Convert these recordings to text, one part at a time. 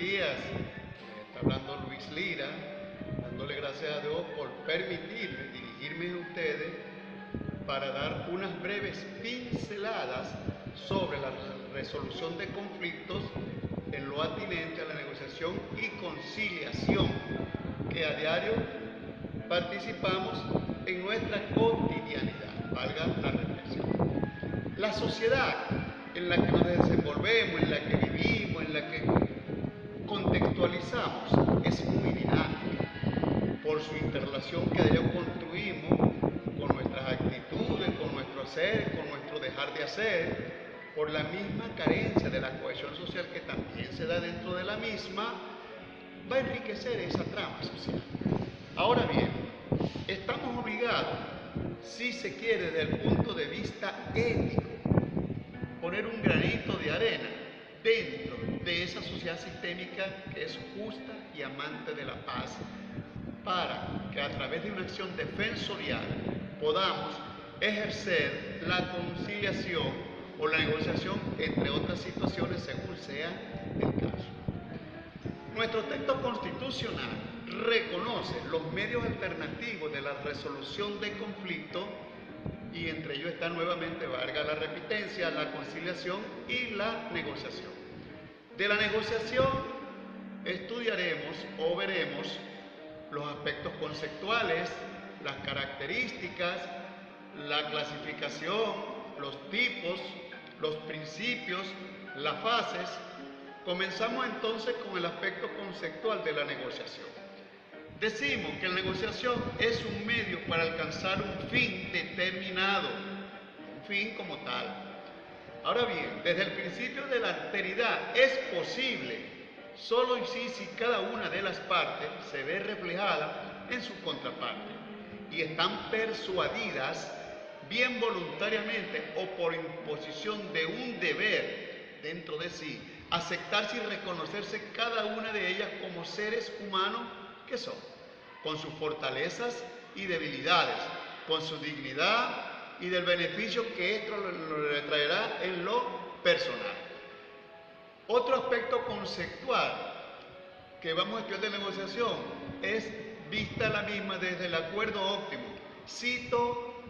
días. Está hablando Luis Lira, dándole gracias a Dios por permitirme dirigirme a ustedes para dar unas breves pinceladas sobre la resolución de conflictos en lo atinente a la negociación y conciliación que a diario participamos en nuestra cotidianidad, valga la reflexión. La sociedad en la que nos desenvolvemos, en la que vivimos, en la que contextualizamos, es muy dinámica por su interrelación que de ello construimos con nuestras actitudes, con nuestro hacer, con nuestro dejar de hacer, por la misma carencia de la cohesión social que también se da dentro de la misma, va a enriquecer esa trama social. Ahora bien, estamos obligados, si se quiere desde el punto de vista ético, poner un granito de arena dentro de esa sociedad sistémica que es justa y amante de la paz, para que a través de una acción defensorial podamos ejercer la conciliación o la negociación entre otras situaciones según sea el caso. Nuestro texto constitucional reconoce los medios alternativos de la resolución de conflictos y entre ellos está nuevamente, valga la repitencia, la conciliación y la negociación. De la negociación estudiaremos o veremos los aspectos conceptuales, las características, la clasificación, los tipos, los principios, las fases. Comenzamos entonces con el aspecto conceptual de la negociación. Decimos que la negociación es un medio para alcanzar un fin determinado, un fin como tal. Ahora bien, desde el principio de la alteridad es posible solo y si cada una de las partes se ve reflejada en su contraparte y están persuadidas, bien voluntariamente o por imposición de un deber dentro de sí, aceptarse y reconocerse cada una de ellas como seres humanos que son, con sus fortalezas y debilidades, con su dignidad y del beneficio que esto le traerá en lo personal. Otro aspecto conceptual que vamos a estudiar de negociación es vista la misma desde el acuerdo óptimo. Cito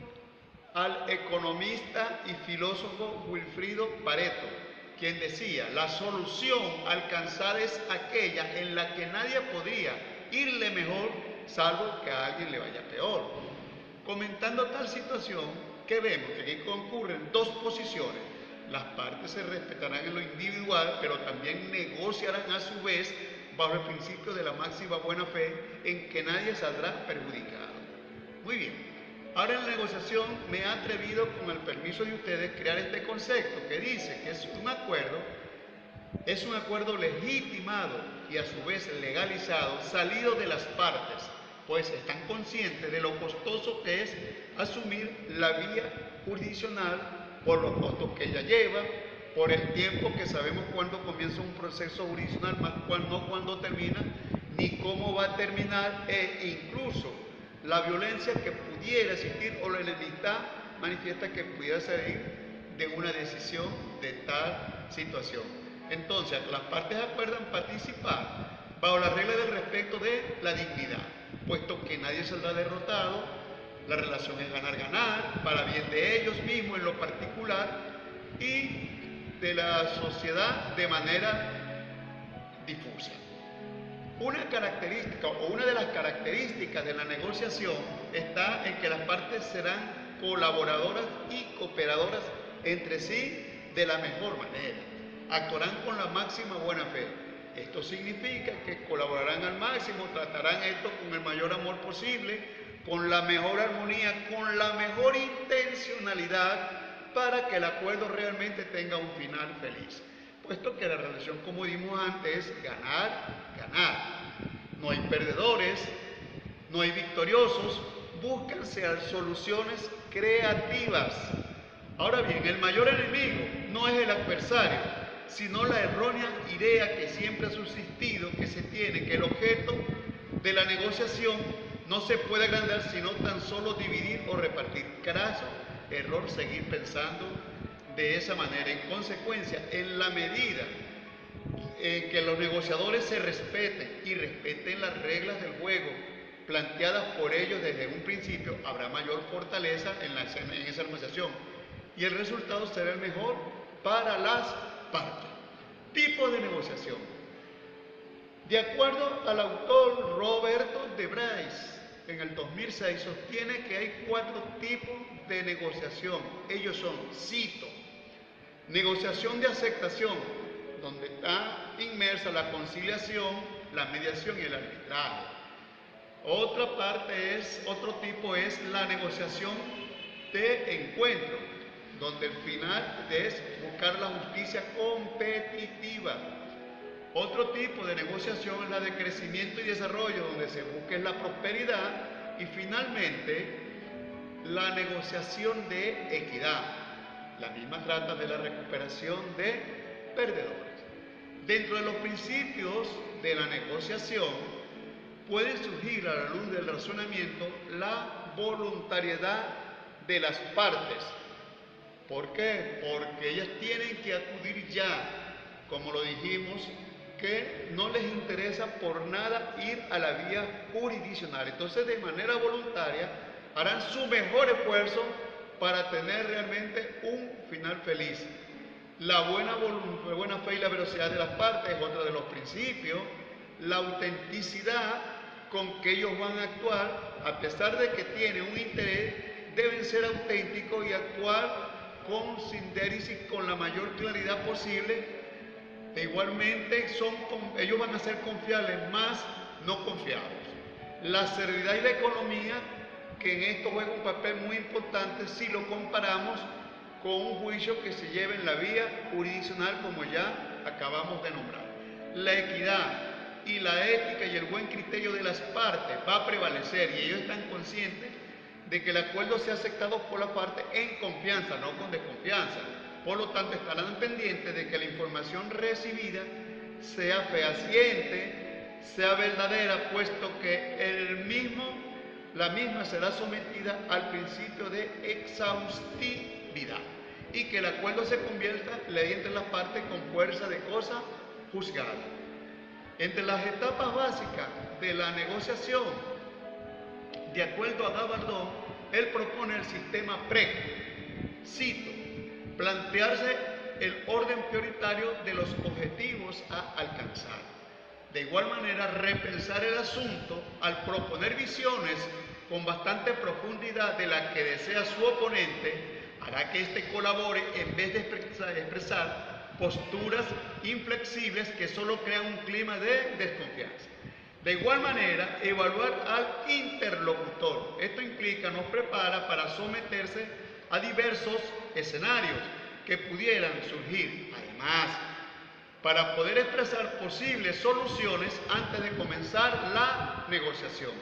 al economista y filósofo Wilfrido Pareto, quien decía: la solución alcanzada es aquella en la que nadie podría irle mejor salvo que a alguien le vaya peor. Comentando tal situación, que vemos que aquí concurren dos posiciones. Las partes se respetarán en lo individual, pero también negociarán a su vez bajo el principio de la máxima buena fe, en que nadie saldrá perjudicado. Muy bien. Ahora en la negociación me he atrevido, con el permiso de ustedes, crear este concepto que dice que es un acuerdo legitimado y a su vez legalizado, salido de las partes, pues están conscientes de lo costoso que es asumir la vía jurisdiccional por los costos que ella lleva, por el tiempo que sabemos cuándo comienza un proceso jurisdiccional, más no cuándo termina, ni cómo va a terminar, e incluso la violencia que pudiera existir o la enemistad manifiesta que pudiera salir de una decisión de tal situación. Entonces, las partes acuerdan participar bajo la regla del respeto de la dignidad, puesto que nadie saldrá derrotado. La relación es ganar-ganar, para bien de ellos mismos en lo particular y de la sociedad de manera difusa. Una característica o una de las características de la negociación está en que las partes serán colaboradoras y cooperadoras entre sí de la mejor manera. Actuarán con la máxima buena fe. Esto significa que colaborarán al máximo, tratarán esto con el mayor amor posible, con la mejor armonía, con la mejor intencionalidad, para que el acuerdo realmente tenga un final feliz. Puesto que la relación, como dimos antes, es ganar, ganar. No hay perdedores, no hay victoriosos, búscanse soluciones creativas. Ahora bien, el mayor enemigo no es el adversario, sino la errónea idea que siempre ha subsistido, que se tiene, que el objeto de la negociación no se puede agrandar sino tan solo dividir o repartir. Craso error seguir pensando de esa manera. En consecuencia, en la medida en que los negociadores se respeten y respeten las reglas del juego planteadas por ellos desde un principio, habrá mayor fortaleza en esa negociación y el resultado será el mejor para las partes. Tipos de negociación. De acuerdo al autor Roberto de Bryce, en el 2006 sostiene que hay 4 tipos de negociación. Ellos son, cito, negociación de aceptación, donde está inmersa la conciliación, la mediación y el arbitraje. Otro tipo es la negociación de encuentro, donde el final es buscar la justicia competitiva. Otro tipo de negociación es la de crecimiento y desarrollo, donde se busca la prosperidad. Y finalmente, la negociación de equidad. La misma trata de la recuperación de perdedores. Dentro de los principios de la negociación, puede surgir a la luz del razonamiento la voluntariedad de las partes. ¿Por qué? Porque ellas tienen que acudir ya, como lo dijimos, que no les interesa por nada ir a la vía jurisdiccional. Entonces, de manera voluntaria, harán su mejor esfuerzo para tener realmente un final feliz. La buena fe y la velocidad de las partes es otro de los principios. La autenticidad con que ellos van a actuar, a pesar de que tienen un interés, deben ser auténticos y actuar con sindéresis, con la mayor claridad posible. E igualmente ellos van a ser confiables, más no confiados. La seriedad y la economía, que en esto juega un papel muy importante si lo comparamos con un juicio que se lleva en la vía jurisdiccional, como ya acabamos de nombrar. La equidad y la ética y el buen criterio de las partes va a prevalecer, y ellos están conscientes de que el acuerdo sea aceptado por las partes en confianza, no con desconfianza. Por lo tanto, estarán pendientes de que la información recibida sea fehaciente, sea verdadera, puesto que la misma será sometida al principio de exhaustividad y que el acuerdo se convierta ley entre las partes con fuerza de cosa juzgada. Entre las etapas básicas de la negociación, de acuerdo a Gabaldón, él propone el sistema PREC. Cito, plantearse el orden prioritario de los objetivos a alcanzar. De igual manera, repensar el asunto al proponer visiones con bastante profundidad de la que desea su oponente, hará que éste colabore en vez de expresar posturas inflexibles que solo crean un clima de desconfianza. De igual manera, evaluar al interlocutor. Esto implica, nos prepara para someterse a diversos escenarios que pudieran surgir. Además, para poder expresar posibles soluciones antes de comenzar la negociación.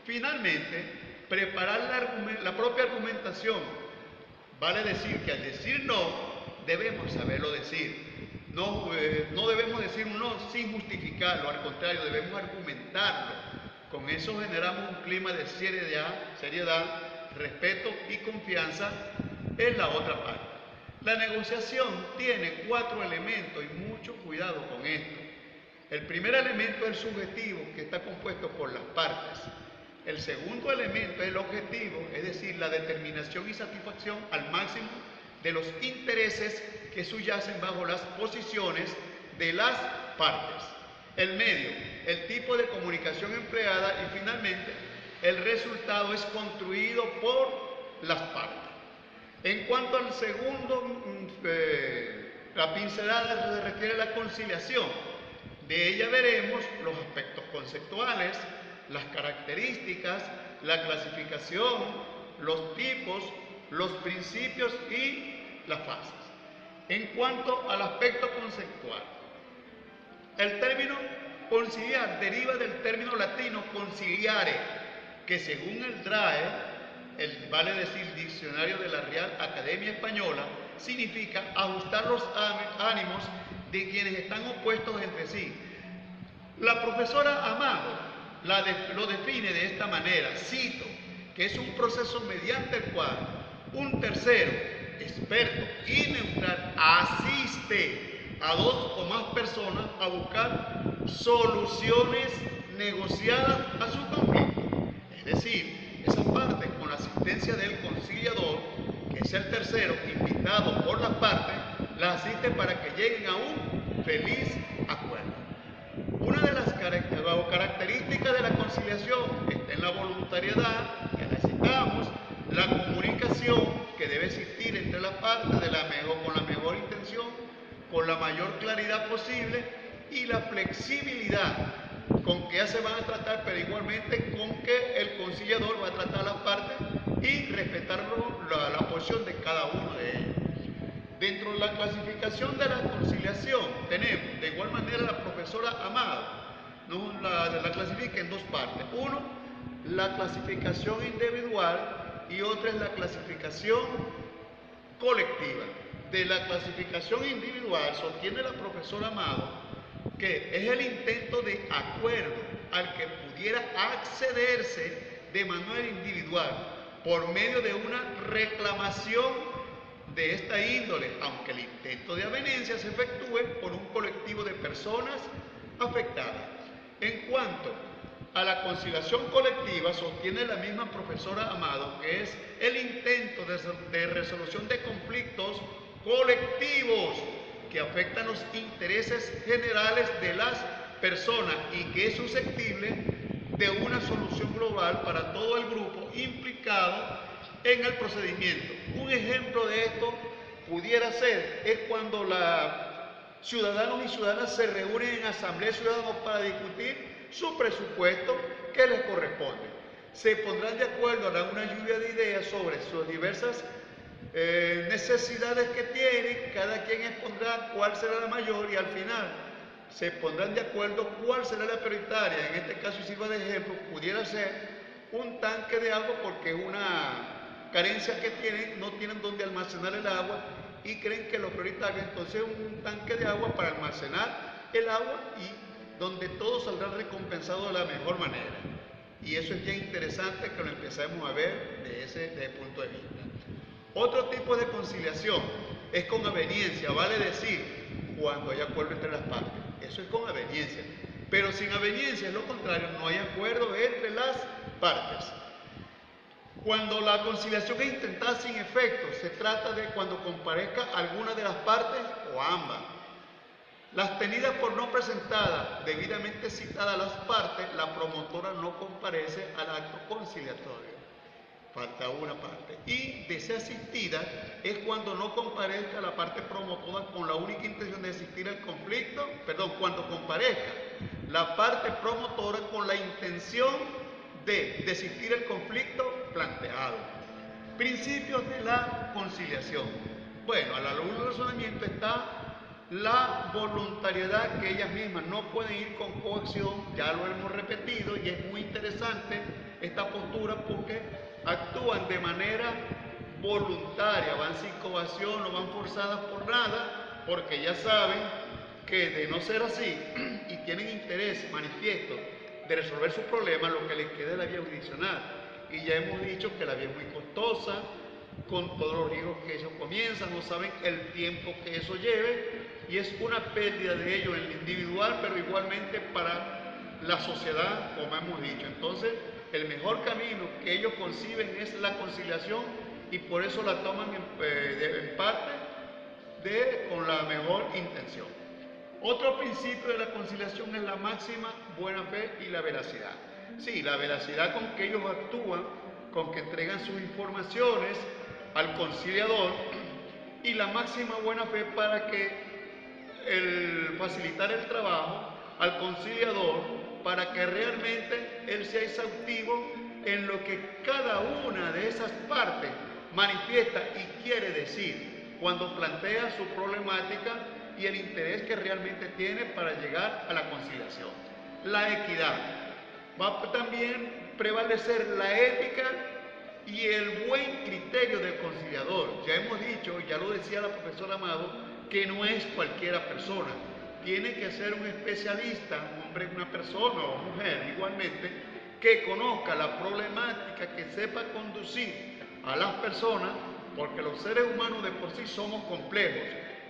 Finalmente, preparar la propia argumentación. Vale decir que al decir no, debemos saberlo decir. No debemos decir un no sin justificarlo, al contrario, debemos argumentarlo. Con eso generamos un clima de seriedad, respeto y confianza en la otra parte. La negociación tiene 4 elementos y mucho cuidado con esto. El primer elemento es el subjetivo, que está compuesto por las partes. El segundo elemento es el objetivo, es decir, la determinación y satisfacción al máximo de los intereses que subyacen bajo las posiciones de las partes. El medio, el tipo de comunicación empleada y finalmente el resultado es construido por las partes. En cuanto al segundo, la pincelada se refiere a la conciliación. De ella veremos los aspectos conceptuales, las características, la clasificación, los tipos, los principios y las fases. En cuanto al aspecto conceptual, el término conciliar deriva del término latino conciliare, que según el DRAE, vale decir Diccionario de la Real Academia Española, significa ajustar los ánimos de quienes están opuestos entre sí. La profesora Amado lo define de esta manera, cito, que es un proceso mediante el cual un tercero, experto y neutral, asiste a dos o más personas a buscar soluciones negociadas a su conflicto. Es decir, esa parte con la asistencia del conciliador, que es el tercero invitado por las partes, la asiste para que lleguen a un feliz acuerdo. Una de las características de la conciliación está en la voluntariedad, que la citamos, la comunicación que debe existir entre las partes con la mejor intención, con la mayor claridad posible, y la flexibilidad con que ya se van a tratar, pero igualmente con que el conciliador va a tratar a las partes y respetar la posición de cada uno de ellos. Dentro de la clasificación de la conciliación tenemos de igual manera la profesora Amado, la clasifica en dos partes. Uno, la clasificación individual y otra es la clasificación colectiva. De la clasificación individual sostiene la profesora Amado que es el intento de acuerdo al que pudiera accederse de manera individual por medio de una reclamación de esta índole, aunque el intento de aveniencia se efectúe por un colectivo de personas afectadas. En cuanto a la conciliación colectiva, sostiene la misma profesora Amado que es el intento de resolución de conflictos colectivos que afectan los intereses generales de las personas y que es susceptible de una solución global para todo el grupo implicado en el procedimiento. Un ejemplo de esto pudiera ser es cuando ciudadanos y ciudadanas se reúnen en asamblea de ciudadanos para discutir su presupuesto que les corresponde. Se pondrán de acuerdo, harán una lluvia de ideas sobre sus diversas necesidades que tienen, cada quien expondrá cuál será la mayor y al final se pondrán de acuerdo cuál será la prioritaria. En este caso, y sirva de ejemplo, pudiera ser un tanque de agua porque es una carencia que tienen, no tienen donde almacenar el agua y creen que lo prioritario entonces un tanque de agua para almacenar el agua y donde todo saldrá recompensado de la mejor manera. Y eso es ya interesante que lo empecemos a ver desde ese punto de vista. Otro tipo de conciliación es con aveniencia, vale decir, cuando hay acuerdo entre las partes. Eso es con aveniencia. Pero sin aveniencia, es lo contrario, no hay acuerdo entre las partes. Cuando la conciliación es intentada sin efecto, se trata de cuando comparezca alguna de las partes o ambas. Las tenidas por no presentadas, debidamente citadas las partes, la promotora no comparece al acto conciliatorio. Falta una parte. Y de ser asistida es cuando no comparezca la parte promotora con la única intención de asistir al conflicto, cuando comparezca la parte promotora con la intención de desistir el conflicto planteado. Principios de la conciliación. Bueno, a la luz del razonamiento está la voluntariedad, que ellas mismas no pueden ir con coacción, ya lo hemos repetido y es muy interesante esta postura porque actúan de manera voluntaria, van sin coacción, no van forzadas por nada, porque ya saben que de no ser así y tienen interés manifiesto de resolver su problema, lo que les queda es la vía jurisdiccional. Y ya hemos dicho que la vía es muy costosa, con todos los riesgos que ellos comienzan, no saben el tiempo que eso lleve y es una pérdida de ellos en lo individual, pero igualmente para la sociedad, como hemos dicho. Entonces, el mejor camino que ellos conciben es la conciliación y por eso la toman en parte con la mejor intención. Otro principio de la conciliación es la máxima buena fe y la veracidad. Sí, la veracidad con que ellos actúan, con que entregan sus informaciones al conciliador y la máxima buena fe para que facilitar el trabajo al conciliador para que realmente él sea exhaustivo en lo que cada una de esas partes manifiesta y quiere decir cuando plantea su problemática y el interés que realmente tiene para llegar a la conciliación. La equidad. Va a también prevalecer la ética y el buen criterio del conciliador. Ya hemos dicho, ya lo decía la profesora Amado, que no es cualquiera persona. Tiene que ser un especialista, un hombre, una persona o mujer igualmente, que conozca la problemática, que sepa conducir a las personas, porque los seres humanos de por sí somos complejos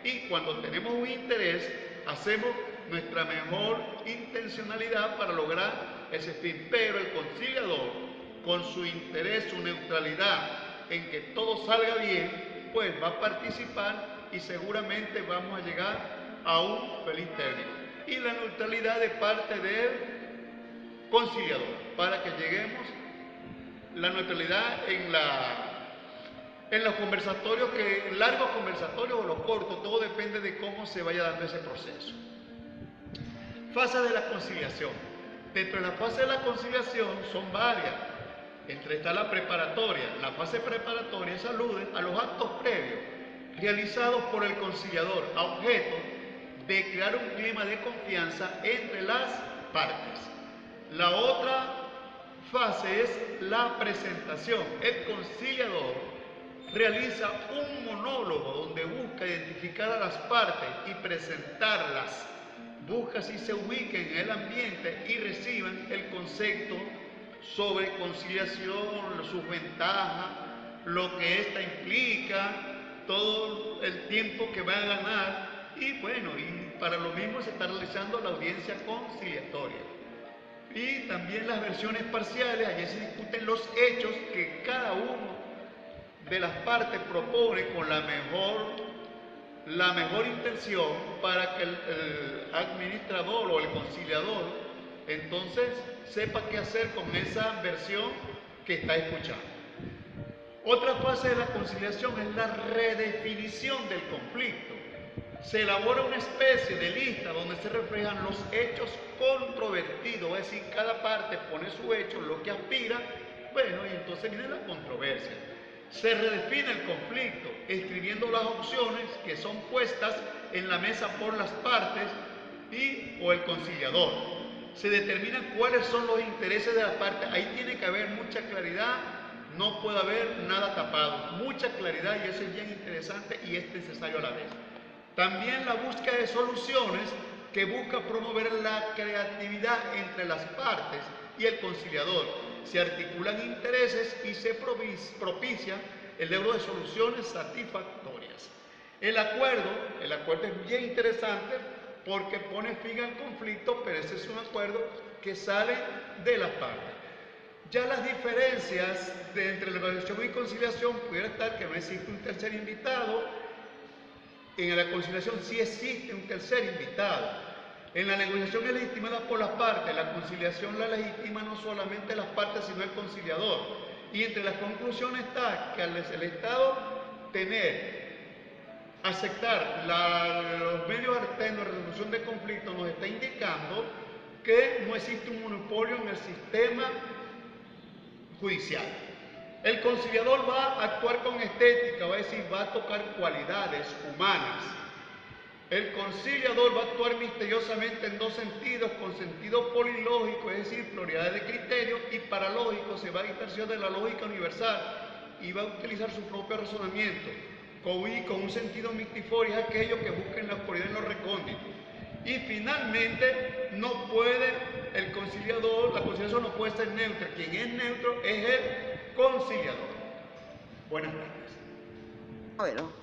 Y cuando tenemos un interés, hacemos nuestra mejor intencionalidad para lograr ese fin. Pero el conciliador, con su interés, su neutralidad en que todo salga bien, pues va a participar y seguramente vamos a llegar a un feliz término. Y la neutralidad de parte del conciliador, para que lleguemos, la neutralidad en los conversatorios, largos conversatorios o los cortos, todo depende de cómo se vaya dando ese proceso. Fase de la conciliación. Dentro de la fase de la conciliación son varias. Entre está la preparatoria. La fase preparatoria se alude a los actos previos realizados por el conciliador a objeto de crear un clima de confianza entre las partes. La otra fase es la presentación. El conciliador realiza un monólogo donde busca identificar a las partes y presentarlas. Busca si se ubiquen en el ambiente y reciban el concepto sobre conciliación, sus ventajas, lo que ésta implica, todo el tiempo que va a ganar. Y bueno, y para lo mismo se está realizando la audiencia conciliatoria. Y también las versiones parciales, allí se discuten los hechos que cada uno de las partes propone con la mejor intención para que el administrador o el conciliador entonces sepa qué hacer con esa versión que está escuchando. Otra fase de la conciliación es la redefinición del conflicto. Se elabora una especie de lista donde se reflejan los hechos controvertidos, es decir, cada parte pone su hecho, lo que aspira, bueno, y entonces viene la controversia. Se redefine el conflicto, escribiendo las opciones que son puestas en la mesa por las partes o el conciliador. Se determinan cuáles son los intereses de las partes. Ahí tiene que haber mucha claridad, no puede haber nada tapado. Mucha claridad, y eso es bien interesante y es necesario a la vez. También la búsqueda de soluciones que busca promover la creatividad entre las partes y el conciliador. Se articulan intereses y se propicia el logro de soluciones satisfactorias. El acuerdo es bien interesante porque pone fin al conflicto, pero ese es un acuerdo que sale de las partes. Ya las diferencias entre negociación y conciliación pudiera estar que no existe un tercer invitado. En la conciliación sí existe un tercer invitado. En la negociación es legitimada por las partes, la conciliación la legitima no solamente las partes, sino el conciliador. Y entre las conclusiones está que al el Estado aceptar los medios alternos de resolución de conflictos, nos está indicando que no existe un monopolio en el sistema judicial. El conciliador va a actuar con estética, va a decir, va a tocar cualidades humanas. El conciliador va a actuar misteriosamente en dos sentidos, con sentido polilógico, es decir, pluralidad de criterios, y paralógico, se va a distorsionar de la lógica universal y va a utilizar su propio razonamiento. Con un sentido mictiforio es aquello que busca en la oscuridad, en los recónditos. Y finalmente, no puede el conciliador, la conciliación no puede ser neutra. Quien es neutro es el conciliador. Buenas tardes. Bueno.